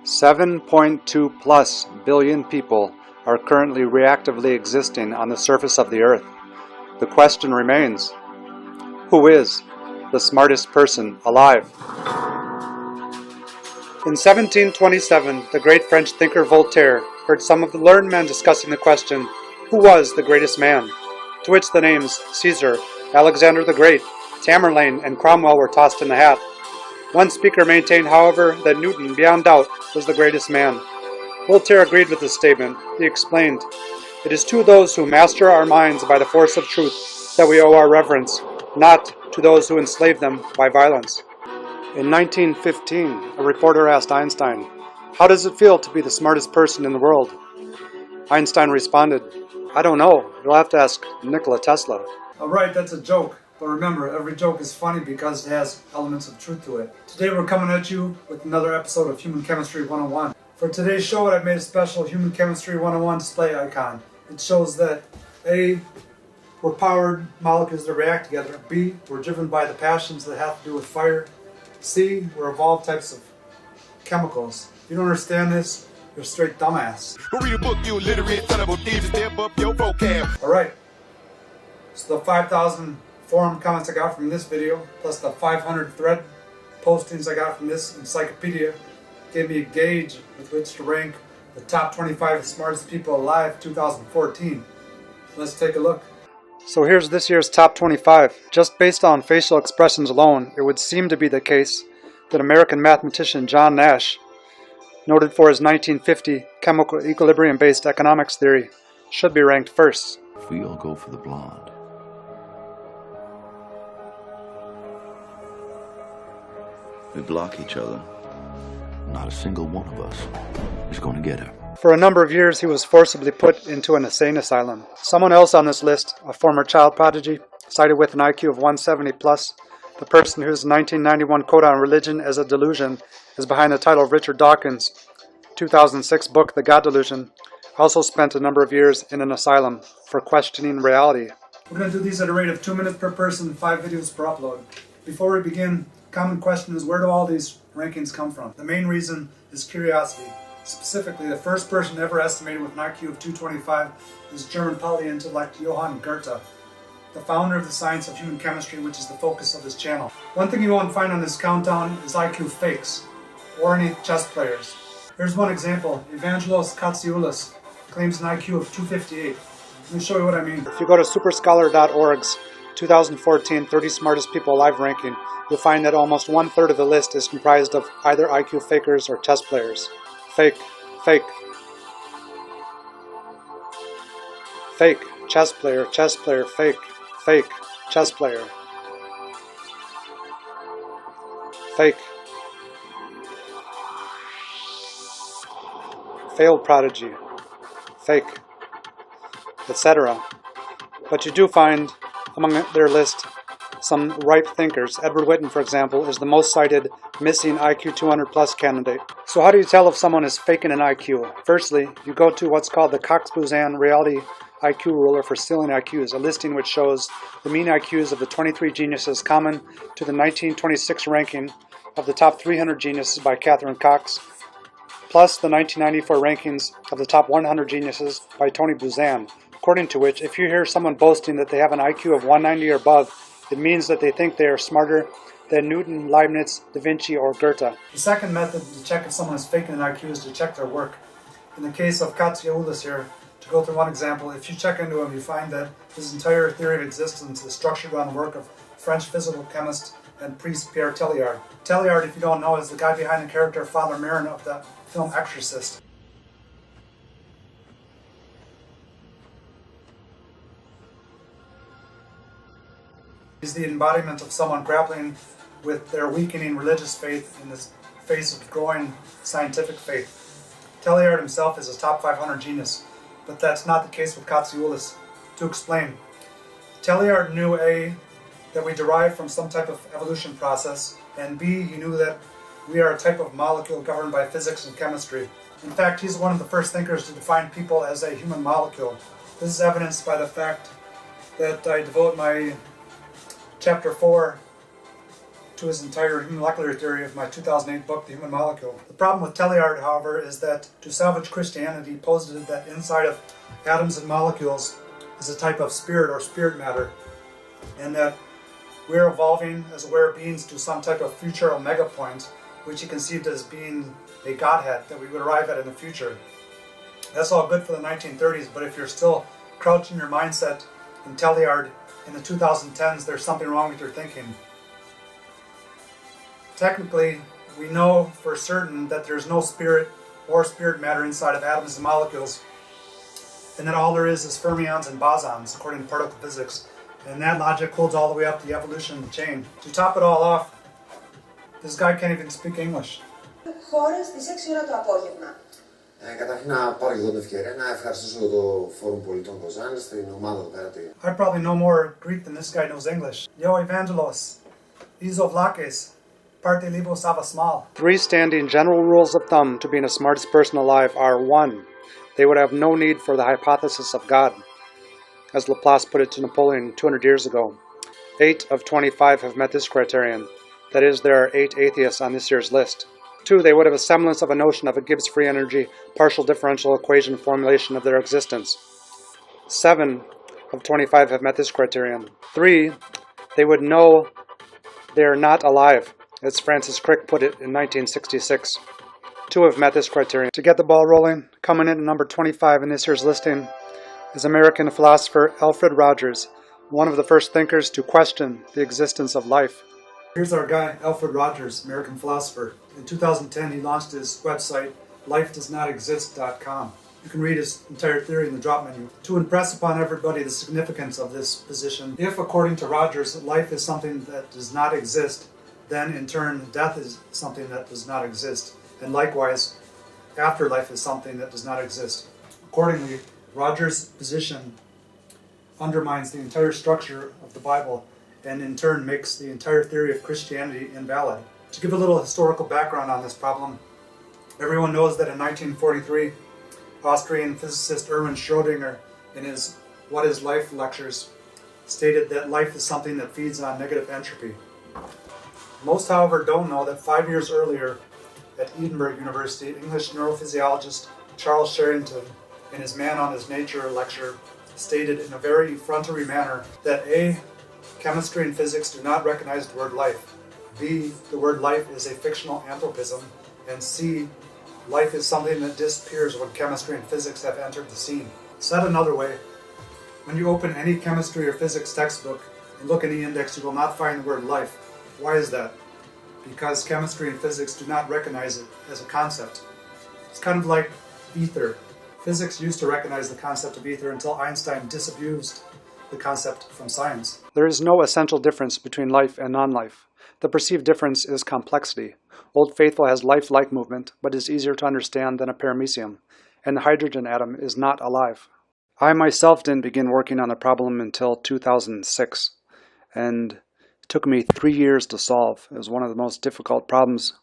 7.2 plus billion people are currently reactively existing on the surface of the Earth. The question remains, who is the smartest person alive? In 1727, the great French thinker Voltaire heard some of the learned men discussing the question, who was the greatest man? To which the names Caesar, Alexander the Great, Tamerlane, and Cromwell were tossed in the hat. One speaker maintained, however, that Newton, beyond doubt, was the greatest man. Voltaire agreed with this statement. He explained, "It is to those who master our minds by the force of truth that we owe our reverence, not to those who enslave them by violence." In 1915, a reporter asked Einstein, "How does it feel to be the smartest person in the world?" Einstein responded, "I don't know. You'll have to ask Nikola Tesla." Alright, that's a joke. But remember, every joke is funny because it has elements of truth to it. Today we're coming at you with another episode of Human Chemistry 101. For today's show, I've made a special Human Chemistry 101 display icon. It shows that A, we're powered molecules that react together. B, we're driven by the passions that have to do with fire. C, we're evolved types of chemicals. If you don't understand this, you're a straight dumbass. Read a book, you illiterate son of a bitch, step up your vocab. Alright, so the 5,000 forum comments I got from this video, plus the 500 thread postings I got from this encyclopedia, gave me a gauge with which to rank the top 25 smartest people alive 2014. Let's take a look. So here's this year's top 25. Just based on facial expressions alone, it would seem to be the case that American mathematician John Nash, noted for his 1950 chemical equilibrium-based economics theory, should be ranked first. If we all go for the blonde, we block each other. Not a single one of us is going to get her. For a number of years, he was forcibly put into an insane asylum. Someone else on this list, a former child prodigy, cited with an IQ of 170 plus, the person whose 1991 quote on religion as a delusion is behind the title of Richard Dawkins' 2006 book, The God Delusion, also spent a number of years in an asylum for questioning reality. We're going to do these at a rate of 2 minutes per person, 5 videos per upload. Before we begin, common question is, where do all these rankings come from? The main reason is curiosity. Specifically, the first person ever estimated with an IQ of 225 is German polyintellect Johann Goethe, the founder of the science of human chemistry, which is the focus of this channel. One thing you won't find on this countdown is IQ fakes, or any chess players. Here's one example. Evangelos Katsioulis claims an IQ of 258. Let me show you what I mean. If you go to superscholar.org's 2014 30 Smartest People Alive ranking, you'll find that almost 1/3 of the list is comprised of either IQ fakers or chess players. Fake, fake. Fake, chess player, fake, fake, chess player. Fake. Failed prodigy, fake, etc. But you do find among their list some ripe thinkers. Edward Whitten, for example, is the most cited missing IQ 200 plus candidate. So how do you tell if someone is faking an IQ? Firstly, you go to what's called the Cox-Buzan Reality IQ Ruler for ceiling IQs, a listing which shows the mean IQs of the 23 geniuses common to the 1926 ranking of the top 300 geniuses by Catherine Cox, plus the 1994 rankings of the top 100 geniuses by Tony Buzan, according to which if you hear someone boasting that they have an IQ of 190 or above, it means that they think they are smarter than Newton, Leibniz, Da Vinci, or Goethe. The second method to check if someone is faking an IQ is to check their work. In the case of Katsioulis here, to go through one example, if you check into him, you find that his entire theory of existence is structured on the work of French physical chemist and priest Pierre Teilhard. Teilhard, if you don't know, is the guy behind the character Father Merrin of the film Exorcist. He's the embodiment of someone grappling with their weakening religious faith in the face of growing scientific faith. Teilhard himself is a top 500 genius, but that's not the case with Katsioulis. To explain, Teilhard knew A, that we derive from some type of evolution process, and B, he knew that we are a type of molecule governed by physics and chemistry. In fact, he's one of the first thinkers to define people as a human molecule. This is evidenced by the fact that I devote my Chapter 4 to his entire molecular theory of my 2008 book, The Human Molecule. The problem with Teilhard, however, is that to salvage Christianity posited that inside of atoms and molecules is a type of spirit or spirit matter, and that we're evolving as aware beings to some type of future omega point, which he conceived as being a godhead that we would arrive at in the future. That's all good for the 1930s, but if you're still crouching your mindset in Teilhard in the 2010s, there's something wrong with your thinking. Technically, we know for certain that there's no spirit or spirit matter inside of atoms and molecules, and that all there is fermions and bosons, according to particle physics. And that logic holds all the way up the evolution chain. To top it all off, this guy can't even speak English. Χώρες στις 6 ώρα το απόγευμα. Καταρχήν να πάρω και εγώ την ευκαιρία να ευχαριστήσω το Φόρουμ Πολιτών Κοζάνη, στην ομάδα εδώ πέρα. I probably know more Greek than this guy knows English. Yo Evangelos, Isovlakes, Parte Libos Avasmal. 3 standing general rules of thumb to being the smartest person alive are 1. They would have no need for the hypothesis of God, as Laplace put it to Napoleon 200 years ago. 8 of 25 have met this criterion. That is, there are 8 atheists on this year's list. 2, they would have a semblance of a notion of a Gibbs free energy partial differential equation formulation of their existence. 7 of 25 have met this criterion. 3, they would know they are not alive, as Francis Crick put it in 1966. 2 have met this criterion. To get the ball rolling, coming in at number 25 in this year's listing is American philosopher Alfred Rogers, one of the first thinkers to question the existence of life. Here's our guy, Alfred Rogers, American philosopher. In 2010, he launched his website, lifedoesnotexist.com. You can read his entire theory in the drop menu. To impress upon everybody the significance of this position, if, according to Rogers, life is something that does not exist, then in turn, death is something that does not exist. And likewise, afterlife is something that does not exist. Accordingly, Rogers' position undermines the entire structure of the Bible and in turn makes the entire theory of Christianity invalid. To give a little historical background on this problem, everyone knows that in 1943, Austrian physicist Erwin Schrödinger, in his What is Life lectures, stated that life is something that feeds on negative entropy. Most, however, don't know that 5 years earlier at Edinburgh University, English neurophysiologist Charles Sherrington, in his Man on His Nature lecture, stated in a very effrontery manner that A, chemistry and physics do not recognize the word life, B, the word life is a fictional anthropism, and C, life is something that disappears when chemistry and physics have entered the scene. Said another way, when you open any chemistry or physics textbook and look in the index, you will not find the word life. Why is that? Because chemistry and physics do not recognize it as a concept. It's kind of like ether. Physics used to recognize the concept of ether until Einstein disabused the concept from science. There is no essential difference between life and non-life. The perceived difference is complexity. Old Faithful has life-like movement, but is easier to understand than a paramecium, and the hydrogen atom is not alive. I myself didn't begin working on the problem until 2006, and it took me 3 years to solve. It was one of the most difficult problems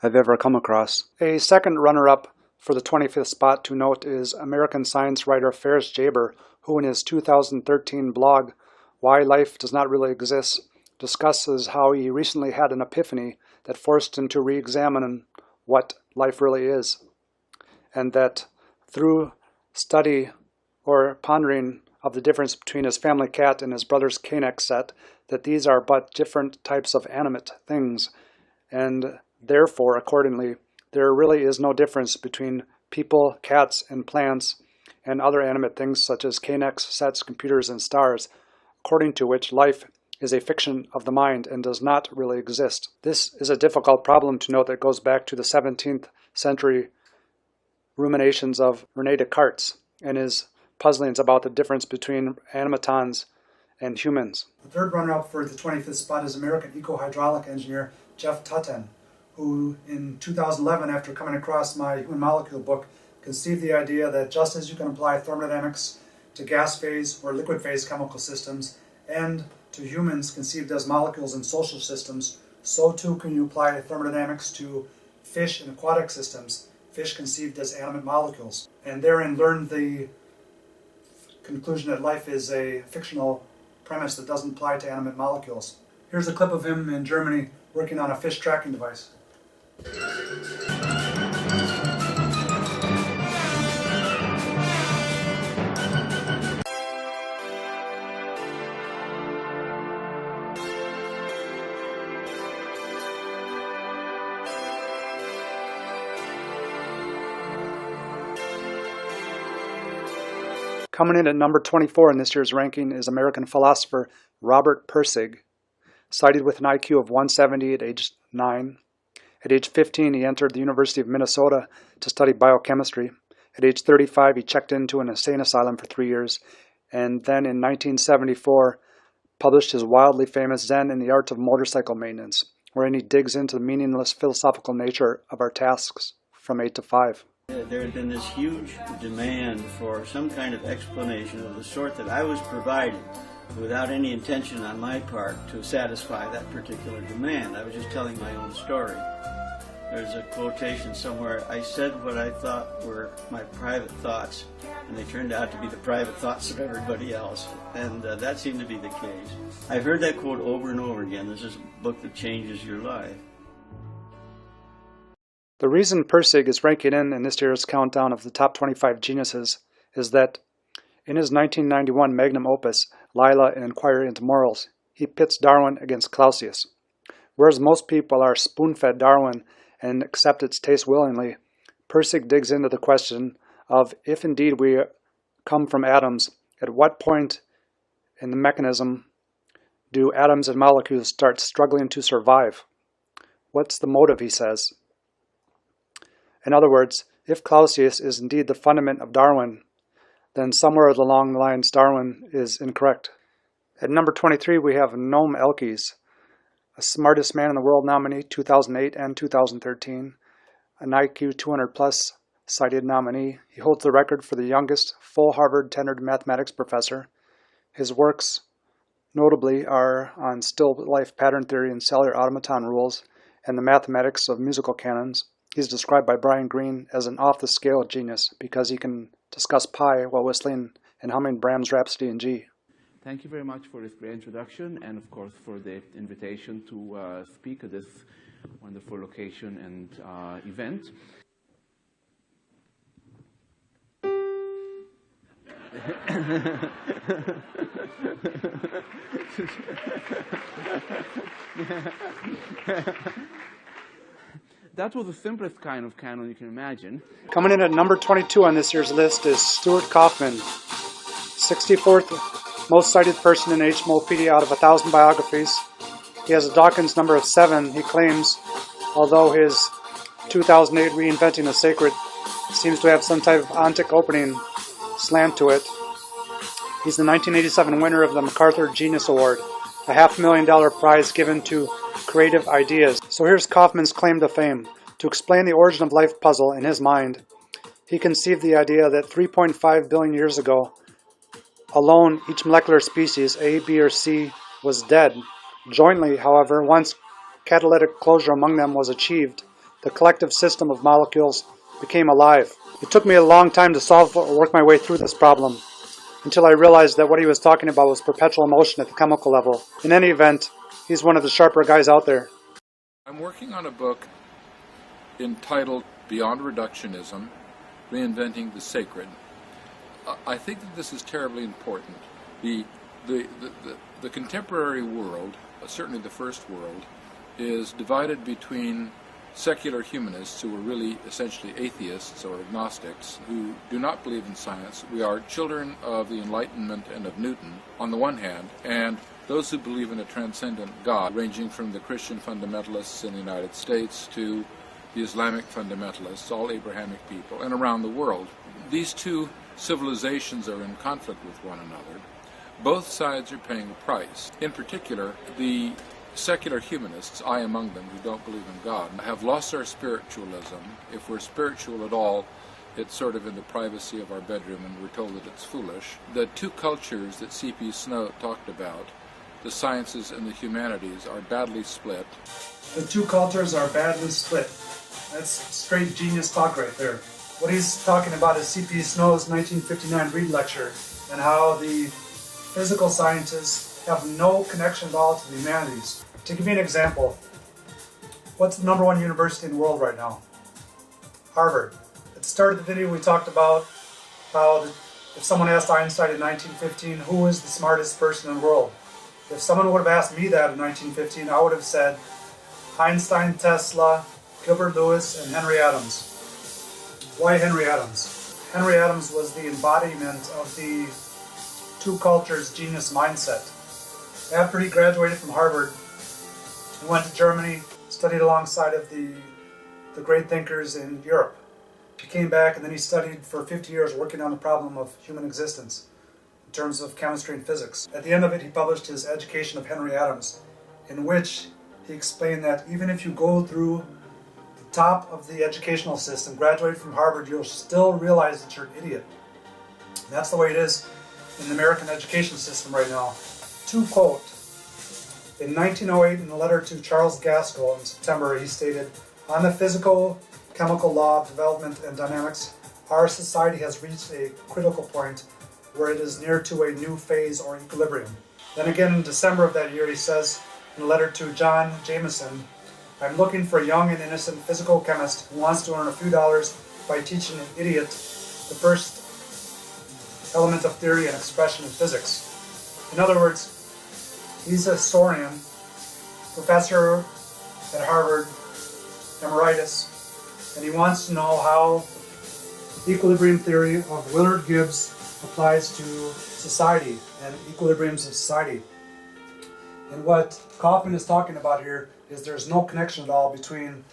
I've ever come across. A second runner-up for the 25th spot to note is American science writer Ferris Jaber, who in his 2013 blog, Why Life Does Not Really Exist, discusses how he recently had an epiphany that forced him to re-examine what life really is, and that through study or pondering of the difference between his family cat and his brother's Canex set, that these are but different types of animate things, and therefore, accordingly, there really is no difference between people, cats, and plants, and other animate things such as Canex sets, computers, and stars, according to which life is a fiction of the mind and does not really exist. This is a difficult problem to note that goes back to the 17th century ruminations of René Descartes and his puzzlings about the difference between animatons and humans. The third runner-up for the 25th spot is American eco-hydraulic engineer Jeff Tutten, who in 2011, after coming across my Human Molecule book, conceived the idea that just as you can apply thermodynamics to gas phase or liquid phase chemical systems and to humans conceived as molecules in social systems, so too can you apply thermodynamics to fish in aquatic systems, fish conceived as animate molecules, and therein learned the conclusion that life is a fictional premise that doesn't apply to animate molecules. Here's a clip of him in Germany working on a fish tracking device. Coming in at number 24 in this year's ranking is American philosopher Robert Pirsig. Cited with an IQ of 170 at age 9. At age 15, he entered the University of Minnesota to study biochemistry. At age 35, he checked into an insane asylum for 3 years, and then in 1974, published his wildly famous Zen and the Art of Motorcycle Maintenance, wherein he digs into the meaningless philosophical nature of our tasks from 8 to 5. There had been this huge demand for some kind of explanation of the sort that I was providing without any intention on my part to satisfy that particular demand. I was just telling my own story. There's a quotation somewhere, I said what I thought were my private thoughts, and they turned out to be the private thoughts of everybody else. And that seemed to be the case. I've heard that quote over and over again. This is a book that changes your life. The reason Pirsig is ranking in this year's countdown of the top 25 geniuses is that in his 1991 magnum opus, Lila, An Inquiry into Morals, he pits Darwin against Clausius. Whereas most people are spoon-fed Darwin and accept its taste willingly, Pirsig digs into the question of if indeed we come from atoms, at what point in the mechanism do atoms and molecules start struggling to survive? What's the motive, he says. In other words, if Clausius is indeed the fundament of Darwin, then somewhere along the lines Darwin is incorrect. At number 23 we have Noam Elkies, a Smartest Man in the World nominee 2008 and 2013, an IQ 200 plus cited nominee. He holds the record for the youngest full Harvard tenured mathematics professor. His works notably are on still life pattern theory and cellular automaton rules and the mathematics of musical canons. He's described by Brian Greene as an off-the-scale genius because he can discuss pi while whistling and humming Brahms' Rhapsody in G. Thank you very much for this great introduction and, of course, for the invitation to speak at this wonderful location and event. That was the simplest kind of canon you can imagine. Coming in at number 22 on this year's list is Stuart Kauffman, 64th most cited person in HMOpedia out of 1,000 biographies. He has a Dawkins number of 7, he claims, although his 2008 Reinventing the Sacred seems to have some type of ontic opening slant to it. He's the 1987 winner of the MacArthur Genius Award, a $500,000 prize given to creative ideas. So here's Kauffman's claim to fame. To explain the origin of life puzzle in his mind, he conceived the idea that 3.5 billion years ago, alone each molecular species, A, B, or C, was dead. Jointly, however, once catalytic closure among them was achieved, the collective system of molecules became alive. It took me a long time to solve or work my way through this problem, until I realized that what he was talking about was perpetual motion at the chemical level. In any event, he's one of the sharper guys out there. I'm working on a book entitled Beyond Reductionism, Reinventing the Sacred. I think that this is terribly important. The contemporary world, certainly the first world, is divided between secular humanists who are really essentially atheists or agnostics who do not believe in science. We are children of the Enlightenment and of Newton on the one hand, and those who believe in a transcendent God, ranging from the Christian fundamentalists in the United States to the Islamic fundamentalists, all Abrahamic people, and around the world. These two civilizations are in conflict with one another. Both sides are paying a price. In particular, the secular humanists, I among them, who don't believe in God, have lost our spiritualism. If we're spiritual at all, it's sort of in the privacy of our bedroom, and we're told that it's foolish. The two cultures that C.P. Snow talked about, the sciences and the humanities, are badly split. The two cultures are badly split. That's straight genius talk right there. What he's talking about is C.P. Snow's 1959 Reed Lecture, and how the physical sciences have no connection at all to the humanities. To give you an example, What's the #1 university in the world right now? Harvard. At the start of the video we talked about how if someone asked Einstein in 1915 who was the smartest person in the world, if someone would have asked me that in 1915, I would have said Einstein, Tesla, Gilbert Lewis, and Henry Adams. Why Henry Adams? Henry Adams was the embodiment of the two cultures genius mindset. After he graduated from Harvard, he went to Germany, studied alongside of the great thinkers in Europe. He came back and then he studied for 50 years working on the problem of human existence in terms of chemistry and physics. At the end of it, he published his Education of Henry Adams, in which he explained that even if you go through the top of the educational system, graduate from Harvard, you'll still realize that you're an idiot. And that's the way it is in the American education system right now. To quote, in 1908, in a letter to Charles Gaskell in September, he stated, "On the physical-chemical law of development and dynamics, our society has reached a critical point where it is near to a new phase or equilibrium." Then again in December of that year, he says in a letter to John Jameson, "I'm looking for a young and innocent physical chemist who wants to earn a few dollars by teaching an idiot the first element of theory and expression in physics." In other words, he's a historian, professor at Harvard, emeritus, and he wants to know how the equilibrium theory of Willard Gibbs applies to society and equilibriums of society. And what Kauffman is talking about here is there's no connection at all between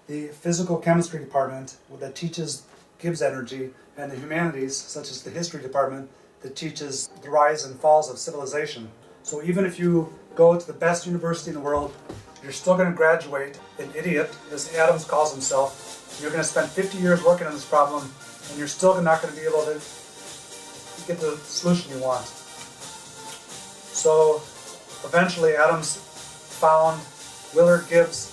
the physical chemistry department that teaches Gibbs energy and the humanities, such as the history department, that teaches the rise and falls of civilization. So even if you go to the best university in the world, you're still going to graduate an idiot, as Adams calls himself. You're going to spend 50 years working on this problem, and you're still not going to be able to get the solution you want. So eventually Adams found Willard Gibbs,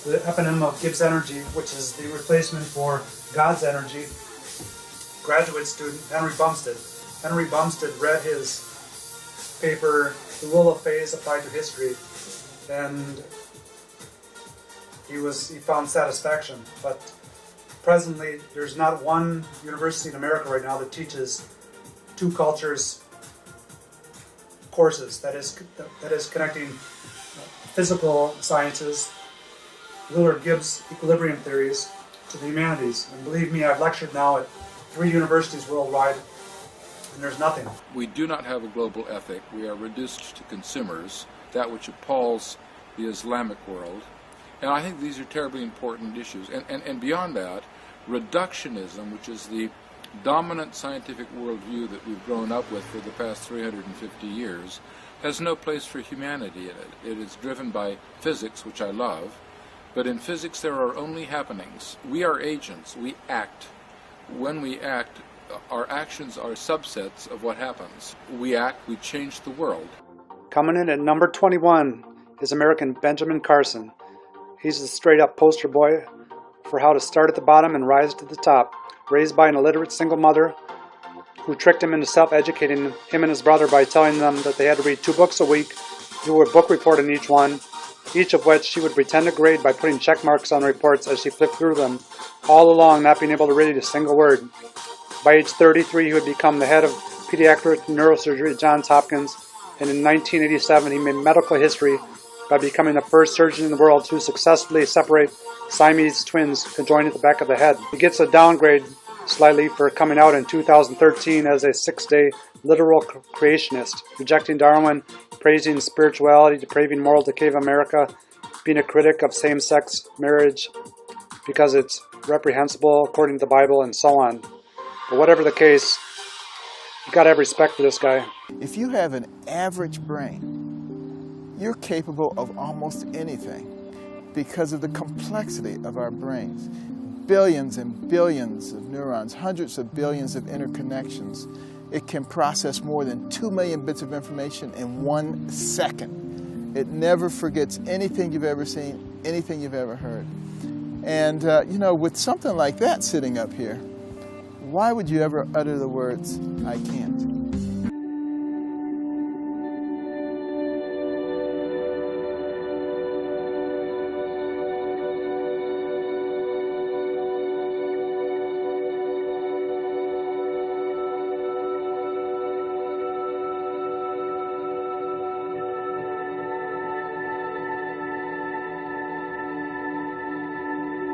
the eponym of Gibbs energy, which is the replacement for God's energy. Graduate student Henry Bumstead. Henry Bumstead read his paper, The Rule of Phase Applied to History, and he found satisfaction. But presently, there's not one university in America right now that teaches two cultures courses, that is connecting physical sciences, Willard Gibbs equilibrium theories, to the humanities. And believe me, I've lectured now at 3 universities worldwide, and there's nothing. We do not have a global ethic. We are reduced to consumers, that which appalls the Islamic world. And I think these are terribly important issues. And beyond that, reductionism, which is the dominant scientific worldview that we've grown up with for the past 350 years, has no place for humanity in it. It is driven by physics, which I love, but in physics there are only happenings. We are agents. We act. When we act, our actions are subsets of what happens. We act, we change the world. Coming in at number 21 is American Benjamin Carson. He's the straight-up poster boy for how to start at the bottom and rise to the top. Raised by an illiterate single mother who tricked him into self-educating him and his brother by telling them that they had to read 2 books a week, do a book report on each one, each of which she would pretend to grade by putting check marks on the reports as she flipped through them, all along not being able to read a single word. By age 33, he would become the head of pediatric neurosurgery at Johns Hopkins, and in 1987 he made medical history by becoming the first surgeon in the world to successfully separate Siamese twins conjoined at the back of the head. He gets a downgrade slightly for coming out in 2013 as a 6-day literal creationist, rejecting Darwin, praising spirituality, depraving moral decay of America, being a critic of same-sex marriage because it's reprehensible according to the Bible, and so on. But whatever the case, you gotta have respect for this guy. If you have an average brain, you're capable of almost anything because of the complexity of our brains. Billions and billions of neurons, hundreds of billions of interconnections. It can process more than 2 million bits of information in 1 second. It never forgets anything you've ever seen, anything you've ever heard. And, with something like that sitting up here, why would you ever utter the words, "I can't"?